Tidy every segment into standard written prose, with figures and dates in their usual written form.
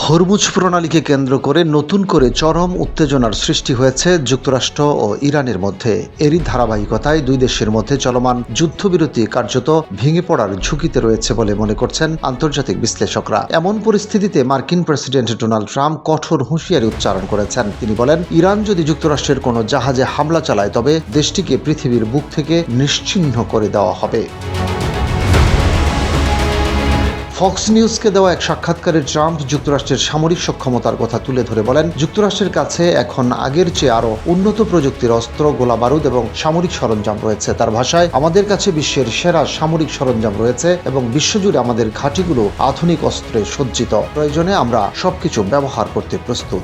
Hormuz প্রণালীকে কেন্দ্র করে নতুন করে চরম উত্তেজনার সৃষ্টি হয়েছে যুক্তরাষ্ট্র ও ইরানের মধ্যে। এরই ধারাবাহিকতায় দুই দেশের মধ্যে চলমান যুদ্ধবিরতি কার্যত ভেঙে পড়ার ঝুঁকিতে রয়েছে বলে মনে করছেন আন্তর্জাতিক বিশ্লেষকরা। এমন পরিস্থিতিতে মার্কিন প্রেসিডেন্ট ডোনাল্ড ট্রাম্প কঠোর হুঁশিয়ারি উচ্চারণ করেছেন। তিনি বলেন, ইরান যদি যুক্তরাষ্ট্রের কোনো জাহাজে হামলা চালায় তবে দেশটিকে পৃথিবীর বুক থেকে নিশ্চিহ্ন করে দেওয়া হবে। ফক্স নিউজকে দেওয়া এক সাক্ষাৎকারে ট্রাম্প যুক্তরাষ্ট্রের সামরিক সক্ষমতার কথা তুলে ধরে বলেন, যুক্তরাষ্ট্রের কাছে এখন আগের চেয়ে আরও উন্নত প্রযুক্তির অস্ত্র, গোলাবারুদ এবং সামরিক সরঞ্জাম রয়েছে। তার ভাষায়, আমাদের কাছে বিশ্বের সেরা সামরিক সরঞ্জাম রয়েছে এবং বিশ্বজুড়ে আমাদের ঘাঁটিগুলো আধুনিক অস্ত্রে সজ্জিত। প্রয়োজনে আমরা সবকিছু ব্যবহার করতে প্রস্তুত।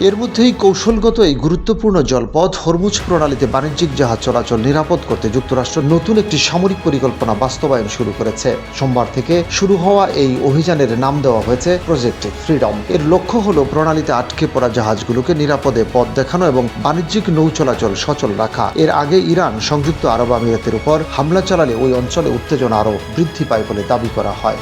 এর মধ্যেই কৌশলগত এই গুরুত্বপূর্ণ জলপথ হরমুজ প্রণালীতে বাণিজ্যিক জাহাজ চলাচল নিরাপদ করতে যুক্তরাষ্ট্র নতুন একটি সামরিক পরিকল্পনা বাস্তবায়ন শুরু করেছে। সোমবার থেকে শুরু হওয়া এই অভিযানের নাম দেওয়া হয়েছে প্রজেক্ট ফ্রিডম। এর লক্ষ্য হল প্রণালীতে আটকে পড়া জাহাজগুলোকে নিরাপদে পথ দেখানো এবং বাণিজ্যিক নৌ চলাচল সচল রাখা। এর আগে ইরান সংযুক্ত আরব আমিরাতের উপর হামলা চালালে ওই অঞ্চলে উত্তেজনা আরও বৃদ্ধি পায় বলে দাবি করা হয়।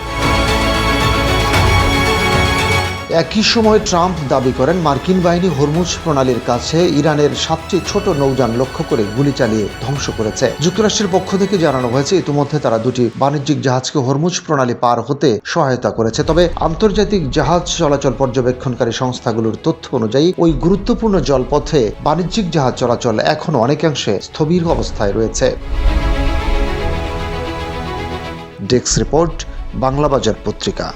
একই সময় ট্রাম্প দাবি করেন, মার্কিন বাহিনী হরমুজ প্রণালীর কাছে ইরানের 7টি ছোট নৌযান লক্ষ্য করে গুলি চালিয়ে ধ্বংস করেছে। যুক্তরাষ্ট্রের পক্ষ থেকে জানানো হয়েছে, ইতিমধ্যে তারা 2টি বাণিজ্যিক জাহাজকে হরমুজ প্রণালী পার হতে সহায়তা করেছে। তবে আন্তর্জাতিক জাহাজ চলাচল পর্যবেক্ষণকারী সংস্থাগুলোর তথ্য অনুযায়ী ওই গুরুত্বপূর্ণ জলপথে বাণিজ্যিক জাহাজ চলাচল এখনও অনেকাংশে স্থবির অবস্থায় রয়েছে। ডেস্ক রিপোর্ট, বাংলাবাজার পত্রিকা।